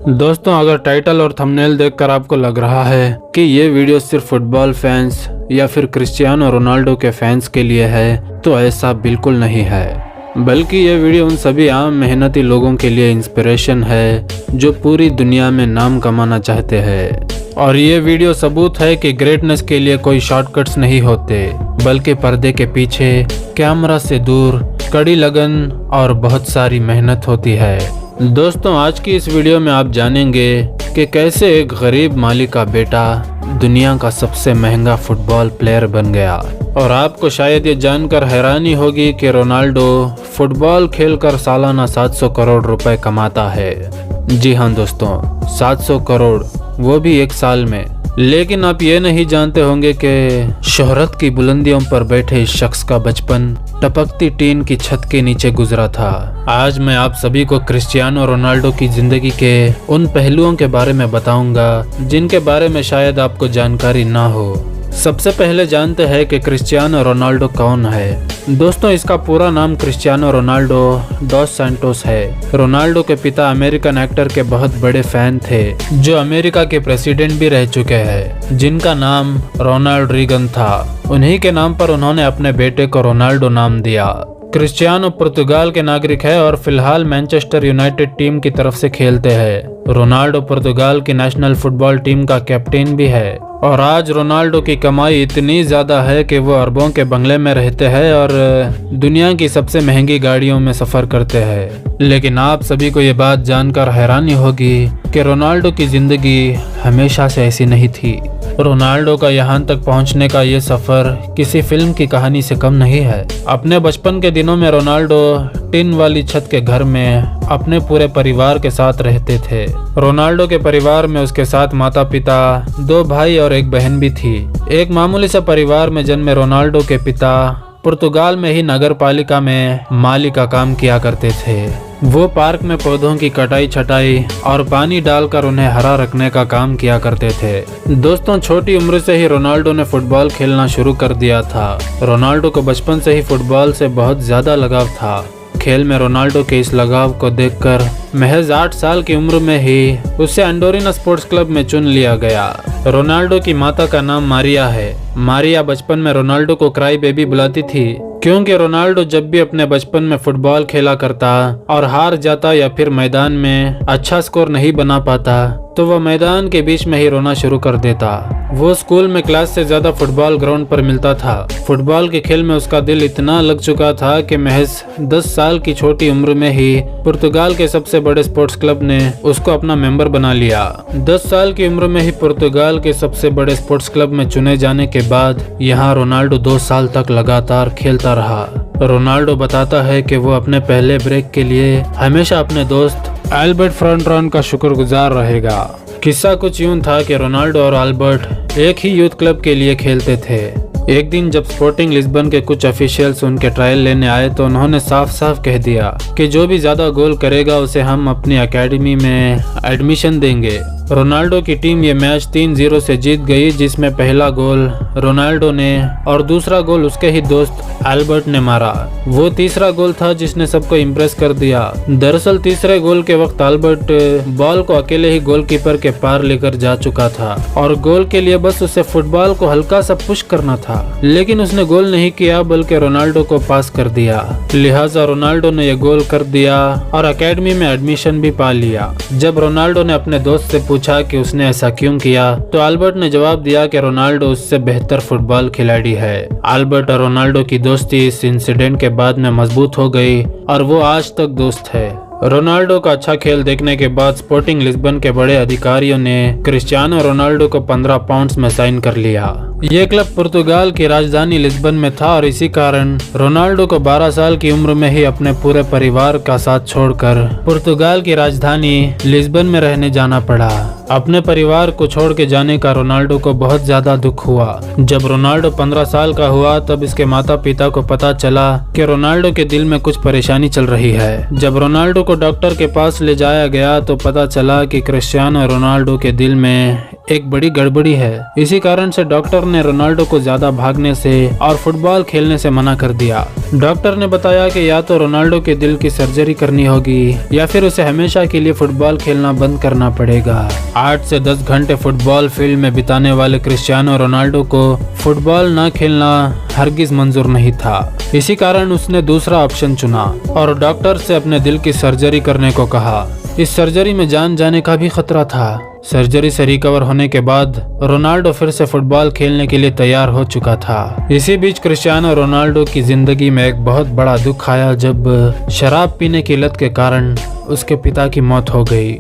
दोस्तों, अगर टाइटल और थंबनेल देखकर आपको लग रहा है कि ये वीडियो सिर्फ फुटबॉल फैंस या फिर क्रिस्टियानो रोनाल्डो के फैंस के लिए है, तो ऐसा बिल्कुल नहीं है। बल्कि ये वीडियो उन सभी आम मेहनती लोगों के लिए इंस्पिरेशन है जो पूरी दुनिया में नाम कमाना चाहते हैं। और ये वीडियो सबूत है कि ग्रेटनेस के लिए कोई शॉर्टकट्स नहीं होते, बल्कि पर्दे के पीछे कैमरा से दूर कड़ी लगन और बहुत सारी मेहनत होती है। दोस्तों, आज की इस वीडियो में आप जानेंगे कि कैसे एक गरीब माली का बेटा दुनिया का सबसे महंगा फुटबॉल प्लेयर बन गया। और आपको शायद ये जानकर हैरानी होगी कि रोनाल्डो फुटबॉल खेलकर सालाना 700 करोड़ रुपए कमाता है। जी हाँ दोस्तों, 700 करोड़, वो भी एक साल में। लेकिन आप ये नहीं जानते होंगे कि शोहरत की बुलंदियों पर बैठे इस शख्स का बचपन टपकती टीन की छत के नीचे गुजरा था। आज मैं आप सभी को क्रिस्टियानो रोनाल्डो की जिंदगी के उन पहलुओं के बारे में बताऊंगा जिनके बारे में शायद आपको जानकारी ना हो। सबसे पहले जानते हैं कि क्रिस्टियानो रोनाल्डो कौन है। दोस्तों, इसका पूरा नाम क्रिस्टियानो रोनाल्डो डॉस सैंटोस है। रोनाल्डो के पिता अमेरिकन एक्टर के बहुत बड़े फैन थे जो अमेरिका के प्रेसिडेंट भी रह चुके हैं, जिनका नाम रोनाल्ड रीगन था। उन्हीं के नाम पर उन्होंने अपने बेटे को रोनाल्डो नाम दिया। क्रिस्टियानो पुर्तगाल के नागरिक है और फिलहाल मैनचेस्टर यूनाइटेड टीम की तरफ से खेलते हैं। रोनाल्डो पुर्तगाल की नेशनल फुटबॉल टीम का कैप्टन भी है। और आज रोनाल्डो की कमाई इतनी ज़्यादा है कि वो अरबों के बंगले में रहते हैं और दुनिया की सबसे महंगी गाड़ियों में सफ़र करते हैं। लेकिन आप सभी को ये बात जानकर हैरानी होगी कि रोनाल्डो की ज़िंदगी हमेशा से ऐसी नहीं थी। रोनाल्डो का यहाँ तक पहुँचने का ये सफ़र किसी फिल्म की कहानी से कम नहीं है। अपने बचपन के दिनों में रोनाल्डो टिन वाली छत के घर में अपने पूरे परिवार के साथ रहते थे। रोनाल्डो के परिवार में उसके साथ माता पिता, 2 भाई और एक बहन भी थी। एक मामूली से परिवार में जन्मे रोनाल्डो के पिता पुर्तगाल में ही नगर पालिका में माली का काम किया करते थे। वो पार्क में पौधों की कटाई छटाई और पानी डालकर उन्हें हरा रखने का काम किया करते थे। दोस्तों, छोटी उम्र से ही रोनाल्डो ने फुटबॉल खेलना शुरू कर दिया था। रोनाल्डो को बचपन से ही फुटबॉल से बहुत ज़्यादा लगाव था। खेल में रोनाल्डो के इस लगाव को देखकर महज 8 साल की उम्र में ही उसे अंडोरिना स्पोर्ट्स क्लब में चुन लिया गया। रोनाल्डो की माता का नाम मारिया है। मारिया बचपन में रोनाल्डो को क्राई बेबी बुलाती थी, क्योंकि रोनाल्डो जब भी अपने बचपन में फुटबॉल खेला करता और हार जाता या फिर मैदान में अच्छा स्कोर नहीं बना पाता, तो वह मैदान के बीच में ही रोना शुरू कर देता। वो स्कूल में क्लास से ज्यादा फुटबॉल ग्राउंड पर मिलता था। फुटबॉल के खेल में उसका दिल इतना लग चुका था कि महज 10 साल की छोटी उम्र में ही पुर्तगाल के सबसे बड़े स्पोर्ट्स क्लब ने उसको अपना मेंबर बना लिया। 10 साल की उम्र में ही पुर्तगाल के सबसे बड़े स्पोर्ट्स क्लब में चुने जाने के बाद यहाँ रोनाल्डो 2 साल तक लगातार खेलता रहा। रोनाल्डो बताता है कि वो अपने पहले ब्रेक के लिए हमेशा अपने दोस्त अल्बर्ट फ्रंटरॉन का शुक्रगुजार रहेगा। किस्सा कुछ यूं था कि रोनाल्डो और अल्बर्ट एक ही यूथ क्लब के लिए खेलते थे। एक दिन जब स्पोर्टिंग लिस्बन के कुछ ऑफिशियल्स उनके ट्रायल लेने आए तो उन्होंने साफ साफ कह दिया कि जो भी ज्यादा गोल करेगा उसे हम अपनी एकेडमी में एडमिशन देंगे। रोनाल्डो की टीम ये मैच 3-0 से जीत गई, जिसमें पहला गोल रोनाल्डो ने और दूसरा गोल उसके ही दोस्त अल्बर्ट ने मारा। वो तीसरा गोल था जिसने सबको इम्प्रेस कर दिया। दरअसल तीसरे गोल के वक्त अल्बर्ट बॉल को अकेले ही गोलकीपर के पार लेकर जा चुका था और गोल के लिए बस उसे फुटबॉल को हल्का सा पुश करना था, लेकिन उसने गोल नहीं किया बल्कि रोनाल्डो को पास कर दिया। लिहाजा रोनाल्डो ने यह गोल कर दिया और एकेडमी में एडमिशन भी पा लिया। जब रोनाल्डो ने अपने दोस्त से पूछा कि उसने ऐसा क्यों किया, तो अल्बर्ट ने जवाब दिया कि रोनाल्डो उससे बेहतर फुटबॉल खिलाड़ी है। अल्बर्ट और रोनाल्डो की दोस्ती इस इंसिडेंट के बाद में मजबूत हो गई और वो आज तक दोस्त है। रोनाल्डो का अच्छा खेल देखने के बाद स्पोर्टिंग लिस्बन के बड़े अधिकारियों ने क्रिस्टियानो रोनाल्डो को 15 पाउंड्स में साइन कर लिया। ये क्लब पुर्तगाल की राजधानी लिस्बन में था और इसी कारण रोनाल्डो को 12 साल की उम्र में ही अपने पूरे परिवार का साथ छोड़कर पुर्तगाल की राजधानी लिस्बन में रहने जाना पड़ा। अपने परिवार को छोड़ के जाने का रोनाल्डो को बहुत ज्यादा दुख हुआ। जब रोनाल्डो 15 साल का हुआ तब इसके माता पिता को पता चला कि रोनाल्डो के दिल में कुछ परेशानी चल रही है। जब रोनाल्डो को डॉक्टर के पास ले जाया गया तो पता चला कि क्रिस्टियानो रोनाल्डो के दिल में एक बड़ी गड़बड़ी है। इसी कारण से डॉक्टर ने रोनाल्डो को ज्यादा भागने से और फुटबॉल खेलने से मना कर दिया। डॉक्टर ने बताया कि या तो रोनाल्डो के दिल की सर्जरी करनी होगी या फिर उसे हमेशा के लिए फुटबॉल खेलना बंद करना पड़ेगा। 8 से 10 घंटे फुटबॉल फील्ड में बिताने वाले क्रिस्टियानो रोनाल्डो को फुटबॉल न खेलना हरगिज मंजूर नहीं था। इसी कारण उसने दूसरा ऑप्शन चुना और डॉक्टर से अपने दिल की सर्जरी करने को कहा। इस सर्जरी में जान जाने का भी खतरा था। सर्जरी से रिकवर होने के बाद रोनाल्डो फिर से फुटबॉल खेलने के लिए तैयार हो चुका था। इसी बीच क्रिस्टियानो रोनाल्डो की जिंदगी में एक बहुत बड़ा दुख आया जब शराब पीने की लत के कारण उसके पिता की मौत हो गई।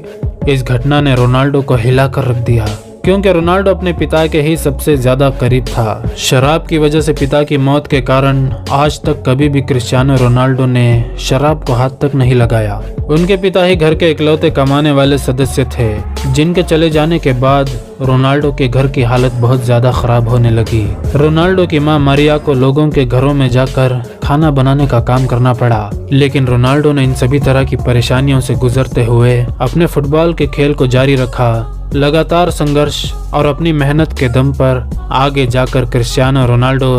इस घटना ने रोनाल्डो को हिला कर रख दिया क्योंकि रोनाल्डो अपने पिता के ही सबसे ज्यादा करीब था। शराब की वजह से पिता की मौत के कारण आज तक कभी भी क्रिस्टियानो रोनाल्डो ने शराब को हाथ तक नहीं लगाया। उनके पिता ही घर के इकलौते कमाने वाले सदस्य थे जिनके चले जाने के बाद रोनाल्डो के घर की हालत बहुत ज्यादा खराब होने लगी। रोनाल्डो की मां मारिया को लोगों के घरों में जाकर खाना बनाने का काम करना पड़ा, लेकिन रोनाल्डो ने इन सभी तरह की परेशानियों से गुजरते हुए अपने फुटबॉल के खेल को जारी रखा। लगातार संघर्ष और अपनी मेहनत के दम पर आगे जाकर क्रिस्टियानो रोनाल्डो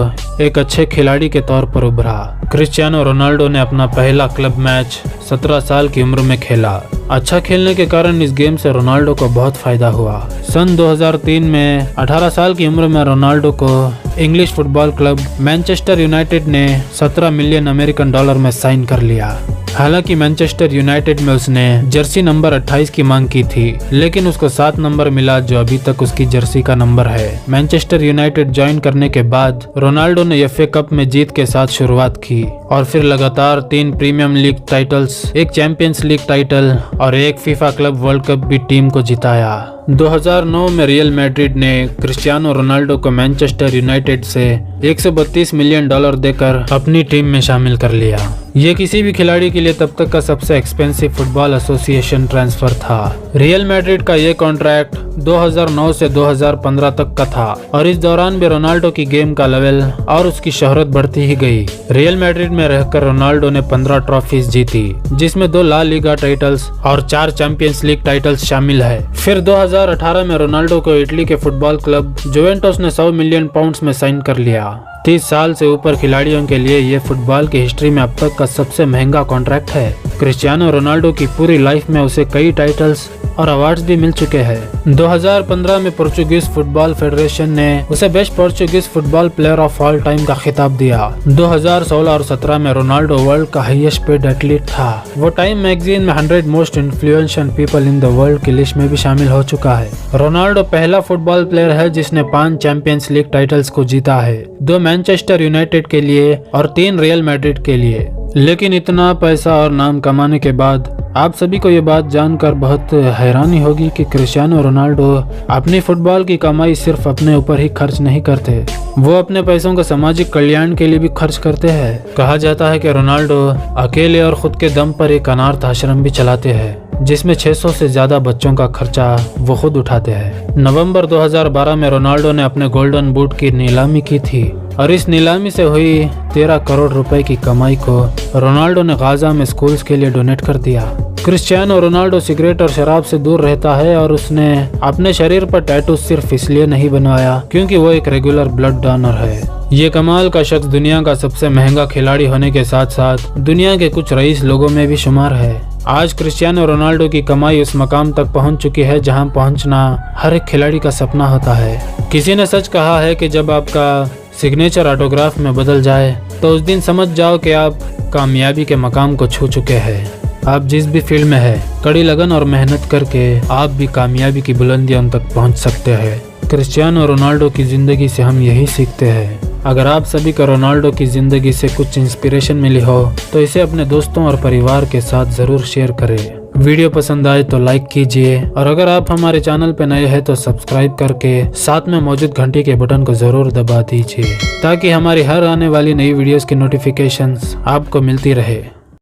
एक अच्छे खिलाड़ी के तौर पर उभरा। क्रिस्टियानो रोनाल्डो ने अपना पहला क्लब मैच 17 साल की उम्र में खेला। अच्छा खेलने के कारण इस गेम से रोनाल्डो को बहुत फायदा हुआ। सन 2003 में 18 साल की उम्र में रोनाल्डो को English football club Manchester United ने 17 मिलियन अमेरिकन डॉलर में साइन कर लिया। हालांकि मैनचेस्टर यूनाइटेड में उसने जर्सी नंबर 28 की मांग की थी, लेकिन उसको 7 नंबर मिला जो अभी तक उसकी जर्सी का नंबर है। मैनचेस्टर यूनाइटेड ज्वाइन करने के बाद रोनाल्डो ने एफए कप में जीत के साथ शुरुआत की और फिर लगातार 3 premium league titles, 1 champions league title और 1 फीफा क्लब वर्ल्ड कप भी टीम को जिताया। 2009 में रियल मैड्रिड ने क्रिस्टियानो रोनाल्डो को मैनचेस्टर यूनाइटेड से 132 मिलियन डॉलर देकर अपनी टीम में शामिल कर लिया। ये किसी भी खिलाड़ी के लिए तब तक का सबसे एक्सपेंसिव फुटबॉल एसोसिएशन ट्रांसफर था। रियल मैड्रिड का ये कॉन्ट्रैक्ट 2009 से 2015 तक का था और इस दौरान भी रोनाल्डो की गेम का लेवल और उसकी शोहरत बढ़ती ही गई। रियल मैड्रिड में रहकर रोनाल्डो ने 15 ट्रॉफीज जीती, जिसमें 2 ला लीगा टाइटल्स और 4 चैंपियंस लीग टाइटल्स शामिल है। फिर 2018 में रोनाल्डो को इटली के फुटबॉल क्लब जुवेंटस ने 100 मिलियन पाउंड्स में साइन कर लिया। 30 साल से ऊपर खिलाड़ियों के लिए ये फुटबॉल की हिस्ट्री में अब तक का सबसे महंगा कॉन्ट्रैक्ट है। क्रिस्टियानो रोनाल्डो की पूरी लाइफ में उसे कई टाइटल्स और अवार्ड्स भी मिल चुके हैं। 2015 में पोर्चुगीज फुटबॉल फेडरेशन ने उसे best Portuguese football player of all time का खिताब दिया। 2016 और 17 में रोनाल्डो वर्ल्ड का हाईएस्ट पेड एथलीट था। वो टाइम मैगजीन में 100 most influential people in the world की लिस्ट में भी शामिल हो चुका है। रोनाल्डो पहला फुटबॉल प्लेयर है जिसने 5 चैंपियंस लीग टाइटल्स को जीता है, 2 मैनचेस्टर यूनाइटेड के लिए और 3 रियल मैड्रिड के लिए। लेकिन इतना पैसा और नाम कमाने के बाद आप सभी को ये बात जानकर बहुत हैरानी होगी कि क्रिस्टियानो रोनाल्डो अपनी फुटबॉल की कमाई सिर्फ अपने ऊपर ही खर्च नहीं करते, वो अपने पैसों को सामाजिक कल्याण के लिए भी खर्च करते हैं। कहा जाता है कि रोनाल्डो अकेले और खुद के दम पर एक अनाथ आश्रम भी चलाते हैं, जिसमें 600 से ज्यादा बच्चों का खर्चा वो खुद उठाते हैं। नवंबर 2012 में रोनाल्डो ने अपने गोल्डन बूट की नीलामी की थी और इस नीलामी से हुई 13 करोड़ रुपए की कमाई को रोनाल्डो ने गाजा में स्कूल्स के लिए डोनेट कर दिया। क्रिस्टियानो रोनाल्डो सिगरेट और शराब से दूर रहता है और उसने अपने शरीर पर टैटू सिर्फ इसलिए नहीं बनवाया क्योंकि वो एक रेगुलर ब्लड डोनर है। ये कमाल का शख्स दुनिया का सबसे महंगा खिलाड़ी होने के साथ साथ दुनिया के कुछ रईस लोगों में भी शुमार है। आज क्रिस्टियानो रोनाल्डो की कमाई उस मकाम तक पहुंच चुकी है जहां पहुंचना हर एक खिलाड़ी का सपना होता है। किसी ने सच कहा है कि जब आपका सिग्नेचर ऑटोग्राफ में बदल जाए तो उस दिन समझ जाओ कि आप कामयाबी के मकाम को छू चुके हैं। आप जिस भी फील्ड में है, कड़ी लगन और मेहनत करके आप भी कामयाबी की बुलंदियों तक पहुंच सकते हैं। क्रिस्टियानो रोनाल्डो की ज़िंदगी से हम यही सीखते हैं। अगर आप सभी को रोनाल्डो की ज़िंदगी से कुछ इंस्पिरेशन मिली हो तो इसे अपने दोस्तों और परिवार के साथ ज़रूर शेयर करें। वीडियो पसंद आए तो लाइक कीजिए और अगर आप हमारे चैनल पर नए हैं तो सब्सक्राइब करके साथ में मौजूद घंटी के बटन को ज़रूर दबा दीजिए ताकि हमारी हर आने वाली नई वीडियोस की नोटिफिकेशंस आपको मिलती रहे।